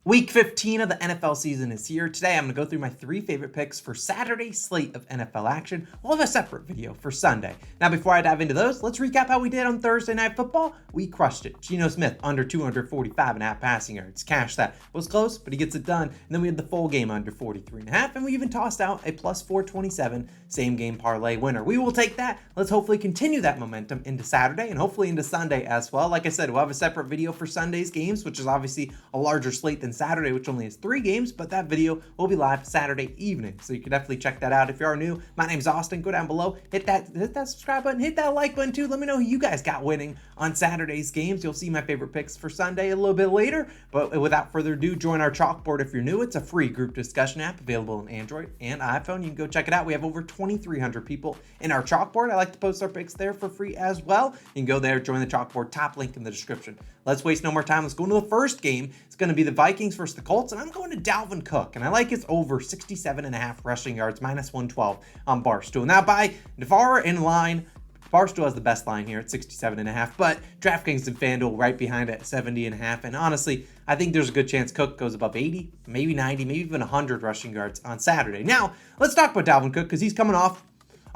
Week 15 of the NFL season is here. Today, I'm going to go through my 3 favorite picks for Saturday's slate of NFL action. We'll have a separate video for Sunday. Now, before I dive into those, let's recap how we did on Thursday Night Football. We crushed it. Geno Smith under 245.5 passing yards. Cash that. Was close, but he gets it done. And then we had the full game under 43.5, and we even tossed out a plus 427 same game parlay winner. We will take that. Let's hopefully continue that momentum into Saturday and hopefully into Sunday as well. Like I said, we'll have a separate video for Sunday's games, which is obviously a larger slate than Saturday, which only has 3 games, but that video will be live Saturday evening. So you can definitely check that out. If you are new, my name's Austin. Go down below, hit that subscribe button, hit that like button too. Let me know who you guys got winning on Saturday's games. You'll see my favorite picks for Sunday a little bit later, but without further ado, join our chalkboard if you're new. It's a free group discussion app available on Android and iPhone. You can go check it out. We have over 2,300 people in our chalkboard. I like to post our picks there for free as well. You can go there, join the chalkboard, top link in the description. Let's waste no more time. Let's go into the first game. It's going to be the Vikings versus the Colts, and I'm going to Dalvin Cook, and I like his over 67.5 rushing yards, minus 112 on Barstool. Now, by Navarre in line, Barstool has the best line here at 67.5, but DraftKings and FanDuel right behind it at 70.5. And honestly, I think there's a good chance Cook goes above 80, maybe 90, maybe even 100 rushing yards on Saturday. Now, let's talk about Dalvin Cook because he's coming off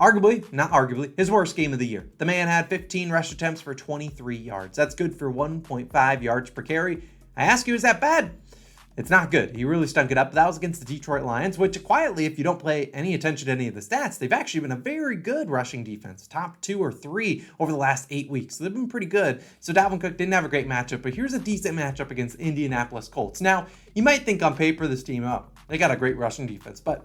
not arguably, his worst game of the year. The man had 15 rush attempts for 23 yards. That's good for 1.5 yards per carry. I ask you, is that bad? It's not good. He really stunk it up. That was against the Detroit Lions, which quietly, if you don't pay any attention to any of the stats, they've actually been a very good rushing defense. Top 2 or 3 over the last 8 weeks. So they've been pretty good. So Dalvin Cook didn't have a great matchup, but here's a decent matchup against the Indianapolis Colts. Now, you might think on paper this team, they got a great rushing defense, but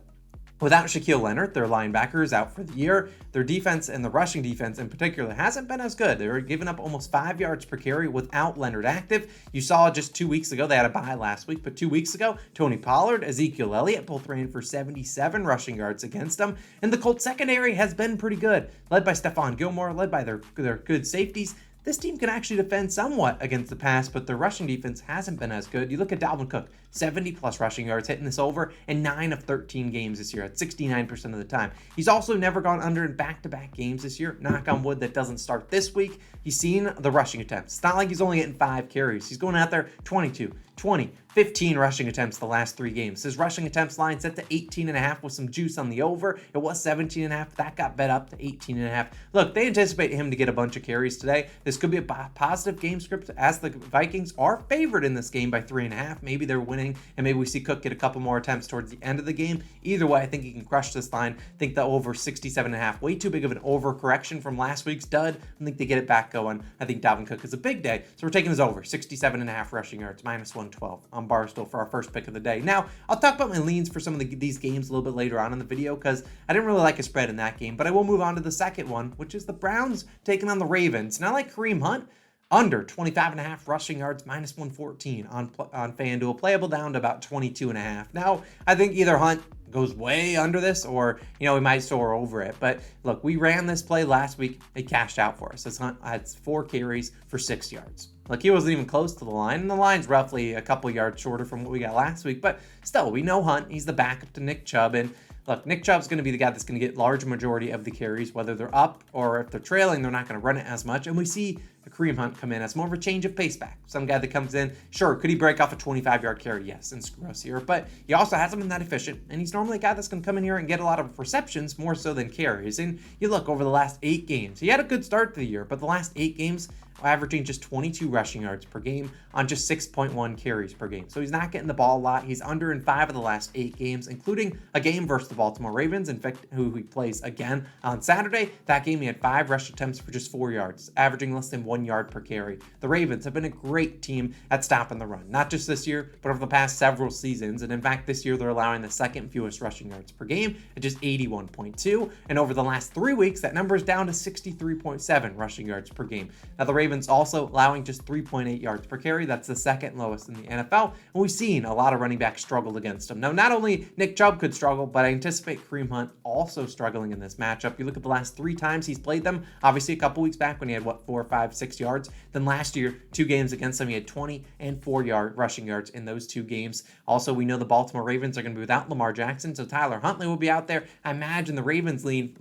without Shaquille Leonard, their linebacker is out for the year. Their defense and the rushing defense in particular hasn't been as good. They were giving up almost 5 yards per carry without Leonard active. You saw just 2 weeks ago, they had a bye last week, but 2 weeks ago, Tony Pollard, Ezekiel Elliott both ran for 77 rushing yards against them. And the Colts secondary has been pretty good, led by Stephon Gilmore, led by their good safeties. This team can actually defend somewhat against the pass, but their rushing defense hasn't been as good. You look at Dalvin Cook, 70 plus rushing yards, hitting this over in 9 of 13 games this year at 69% of the time. He's also never gone under in back-to-back games this year. Knock on wood, that doesn't start this week. He's seen the rushing attempts. It's not like he's only getting 5 carries. He's going out there 22, 20, 15 rushing attempts the last 3 games. His rushing attempts line set to 18.5 with some juice on the over. It was 17.5. That got bet up to 18.5. Look, they anticipate him to get a bunch of carries today. This could be a positive game script as the Vikings are favored in this game by 3.5. Maybe they're winning, and maybe we see Cook get a couple more attempts towards the end of the game. Either way, I think he can crush this line. I think the over 67.5, way too big of an overcorrection from last week's dud. I think they get it back going. I think Dalvin Cook is a big day, so we're taking his over 67.5 rushing yards, minus 112 on Barstool for our first pick of the day. Now, I'll talk about my leans for some of these games a little bit later on in the video because I didn't really like a spread in that game, but I will move on to the second one, which is the Browns taking on the Ravens. And I like Kareem Hunt under 25.5 rushing yards, minus 114 on FanDuel, playable down to about 22.5. Now, I think either Hunt goes way under this or, we might soar over it. But look, we ran this play last week. It cashed out for us. This Hunt had 4 carries for 6 yards. Like, he wasn't even close to the line, and the line's roughly a couple yards shorter from what we got last week. But still, we know Hunt. He's the backup to Nick Chubb, and look, Nick Chubb's going to be the guy that's going to get large majority of the carries, whether they're up or if they're trailing, they're not going to run it as much. And we see Kareem Hunt come in as more of a change of pace back. Some guy that comes in, sure, could he break off a 25-yard carry? Yes, and screw us here. But he also hasn't been that efficient, and he's normally a guy that's going to come in here and get a lot of receptions more so than carries. And you look over the last 8 games, he had a good start to the year, but the last 8 games, averaging just 22 rushing yards per game on just 6.1 carries per game. So he's not getting the ball a lot. He's under in 5 of the last 8 games, including a game versus the Baltimore Ravens, in fact, who he plays again on Saturday. That game, he had 5 rush attempts for just 4 yards, averaging less than 1 yard per carry. The Ravens have been a great team at stopping the run, not just this year, but over the past several seasons. And in fact, this year, they're allowing the second fewest rushing yards per game at just 81.2. And over the last 3 weeks, that number is down to 63.7 rushing yards per game. Now, the Ravens also allowing just 3.8 yards per carry. That's the second lowest in the NFL. And we've seen a lot of running backs struggle against them. Now, not only Nick Chubb could struggle, but I anticipate Kareem Hunt also struggling in this matchup. You look at the last 3 times he's played them, obviously a couple weeks back when he had, 4, 5, 6 6 yards. Then last year, 2 games against them, he had 20 and 4 rushing yards in those 2 games. Also, we know the Baltimore Ravens are going to be without Lamar Jackson, so Tyler Huntley will be out there. I imagine the Ravens lean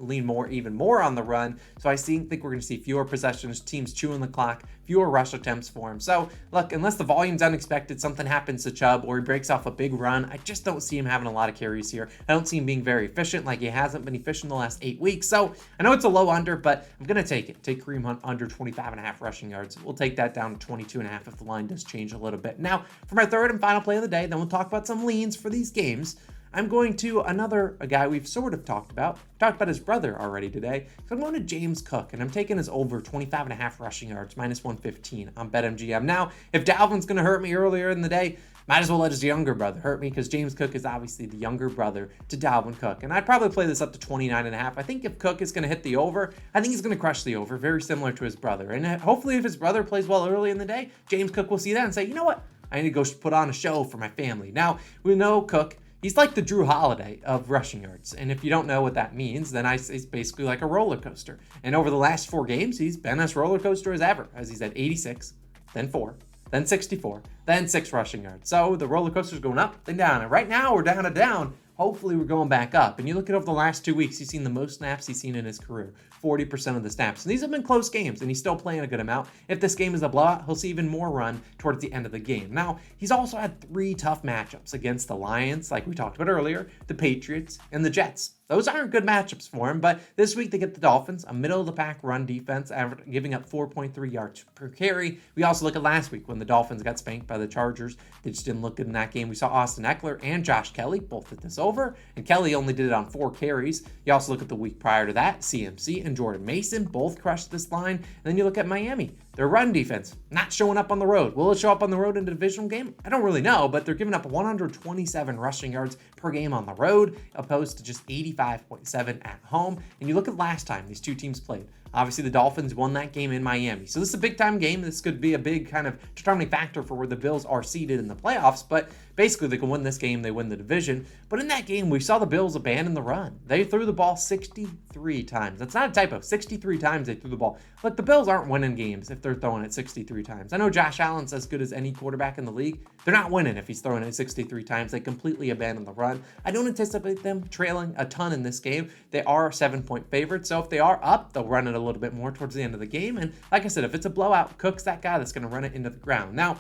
even more on the run, so I think we're going to see fewer possessions, teams chewing the clock, fewer rush attempts for him. So, look, unless the volume's unexpected, something happens to Chubb, or he breaks off a big run, I just don't see him having a lot of carries here. I don't see him being very efficient, like he hasn't been efficient the last 8 weeks. So, I know it's a low under, but I'm going to take it. Take Kareem Hunt under 25.5 rushing yards. We'll take that down to 22.5 if the line does change a little bit. Now, for my third and final play of the day, then we'll talk about some leans for these games. I'm going to a guy we've sort of talked about. Talked about his brother already today. So I'm going to James Cook, and I'm taking his over 25.5 rushing yards, minus 115 on BetMGM. Now, if Dalvin's going to hurt me earlier in the day, might as well let his younger brother hurt me, because James Cook is obviously the younger brother to Dalvin Cook. And I'd probably play this up to 29.5. I think if Cook is going to hit the over, I think he's going to crush the over, very similar to his brother. And hopefully if his brother plays well early in the day, James Cook will see that and say, you know what? I need to go put on a show for my family. Now, we know Cook, he's like the Drew Holiday of rushing yards. And if you don't know what that means, then it's basically like a roller coaster. And over the last 4 games, he's been as roller coaster as ever, as he's at 86, then 4, then 64, then 6 rushing yards. So the roller coaster's going up, then down. And right now we're down and down. Hopefully we're going back up. And you look at over the last 2 weeks, he's seen the most snaps he's seen in his career, 40% of the snaps. And these have been close games, and he's still playing a good amount. If this game is a blowout, he'll see even more run towards the end of the game. Now, he's also had 3 tough matchups against the Lions, like we talked about earlier, the Patriots, and the Jets. Those aren't good matchups for him, but this week they get the Dolphins, a middle-of-the-pack run defense, giving up 4.3 yards per carry. We also look at last week when the Dolphins got spanked by the Chargers. They just didn't look good in that game. We saw Austin Eckler and Josh Kelly both hit this over, and Kelly only did it on 4 carries. You also look at the week prior to that, CMC and Jordan Mason both crushed this line. And then you look at Miami. Their run defense not showing up on the road. Will it show up on the road in a divisional game? I don't really know, but they're giving up 127 rushing yards per game on the road, opposed to just 85.7 at home. And you look at last time these 2 teams played. Obviously, the Dolphins won that game in Miami. So this is a big-time game. This could be a big kind of determining factor for where the Bills are seeded in the playoffs. But basically, they can win this game, they win the division. But in that game, we saw the Bills abandon the run. They threw the ball 63 times. That's not a typo. 63 times they threw the ball. Look, the Bills aren't winning games if they're throwing it 63 times. I know Josh Allen's as good as any quarterback in the league. They're not winning if he's throwing it 63 times. They completely abandon the run. I don't anticipate them trailing a ton in this game. They are 7-point favorites. So if they are up, they'll run it a little bit more towards the end of the game. And like I said, if it's a blowout, Cook's that guy that's going to run it into the ground. Now,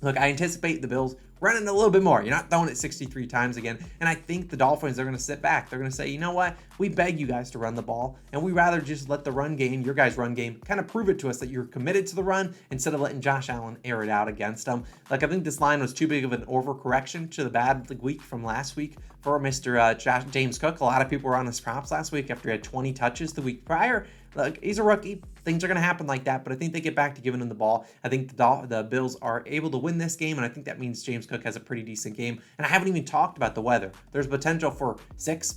look, I anticipate the Bills running a little bit more. You're not throwing it 63 times again. And I think the Dolphins are going to sit back. They're going to say, you know what? We beg you guys to run the ball, and we rather just let the run game, your guys' run game, kind of prove it to us that you're committed to the run instead of letting Josh Allen air it out against them. Like, I think this line was too big of an overcorrection to the bad week from last week for Mr. James Cook. A lot of people were on his props last week after he had 20 touches the week prior. Look, he's a rookie. Things are going to happen like that, but I think they get back to giving him the ball. I think the Bills are able to win this game, and I think that means James Cook has a pretty decent game. And I haven't even talked about the weather. There's potential for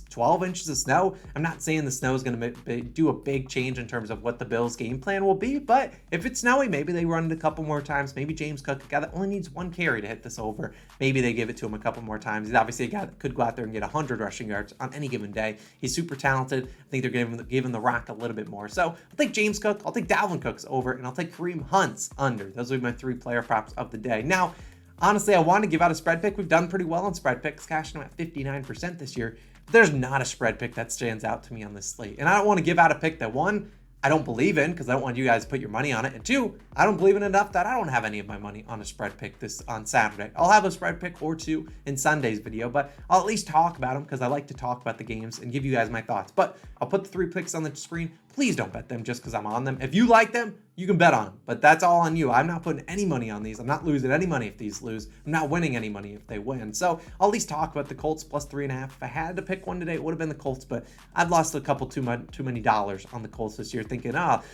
12 inches of snow. I'm not saying the snow is going to do a big change in terms of what the Bills' game plan will be, but if it's snowy, maybe they run it a couple more times. Maybe James Cook, a guy that only needs 1 carry to hit this over, maybe they give it to him a couple more times. He's obviously a guy that could go out there and get 100 rushing yards on any given day. He's super talented. I think they're giving the rock a little bit more. So I'll take James Cook, I'll take Dalvin Cook's over, and I'll take Kareem Hunt's under. Those will be my 3 player props of the day. Now, honestly, I want to give out a spread pick. We've done pretty well on spread picks, cashing them at 59% this year. But there's not a spread pick that stands out to me on this slate. And I don't want to give out a pick that, 1, I don't believe in, because I don't want you guys to put your money on it. And 2, I don't believe in enough that I don't have any of my money on a spread pick on Saturday. I'll have a spread pick or 2 in Sunday's video, but I'll at least talk about them because I like to talk about the games and give you guys my thoughts. But I'll put the 3 picks on the screen. Please don't bet them just because I'm on them. If you like them, you can bet on them, but that's all on you. I'm not putting any money on these. I'm not losing any money if these lose. I'm not winning any money if they win. So I'll at least talk about the Colts plus 3.5. If I had to pick one today, it would have been the Colts, but I've lost a couple too many dollars on the Colts this year thinking,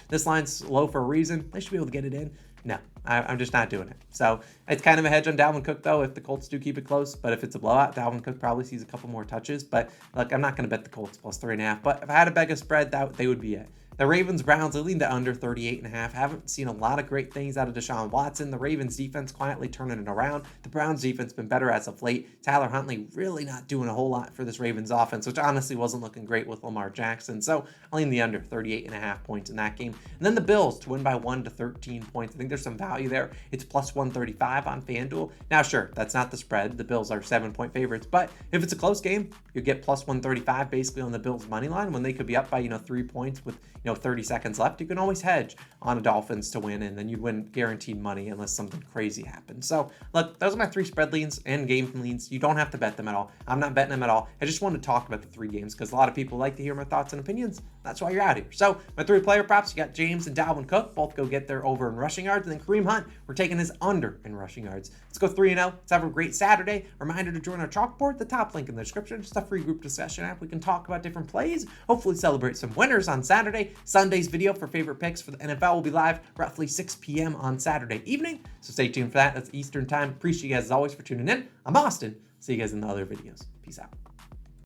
this line's low for a reason. They should be able to get it in. No, I'm just not doing it. So it's kind of a hedge on Dalvin Cook, though, if the Colts do keep it close. But if it's a blowout, Dalvin Cook probably sees a couple more touches. But look, I'm not going to bet the Colts plus 3.5. But if I had to beg a spread, they would be it. The Ravens-Browns leading to under 38.5. Haven't seen a lot of great things out of Deshaun Watson. The Ravens defense quietly turning it around. The Browns defense been better as of late. Tyler Huntley really not doing a whole lot for this Ravens offense, which honestly wasn't looking great with Lamar Jackson. So I'll lean the under 38.5 points in that game. And then the Bills to win by 1 to 13 points. I think there's some value there. It's plus 135 on FanDuel. Now, sure, that's not the spread. The Bills are 7-point favorites, but if it's a close game, you get plus 135 basically on the Bills money line when they could be up by 3 points with 30 seconds left. You can always hedge on a Dolphins to win, and then you'd win guaranteed money unless something crazy happens. So look, those are my 3 spread leans and game leans. You don't have to bet them at all. I'm not betting them at all. I just want to talk about the 3 games because a lot of people like to hear my thoughts and opinions. That's why you're out here. So my 3 player props, you got James and Dalvin Cook, both go get their over in rushing yards, and then Kareem Hunt, we're taking his under in rushing yards. Let's go 3-0. Let's have a great Saturday. Reminder to join our chalkboard, the top link in the description. Just a free group discussion app. We can talk about different plays, hopefully celebrate some winners on Saturday. Sunday's video for favorite picks for the NFL will be live roughly 6 p.m. on Saturday evening. So stay tuned for that. That's Eastern time. Appreciate you guys as always for tuning in. I'm Austin. See you guys in the other videos. Peace out.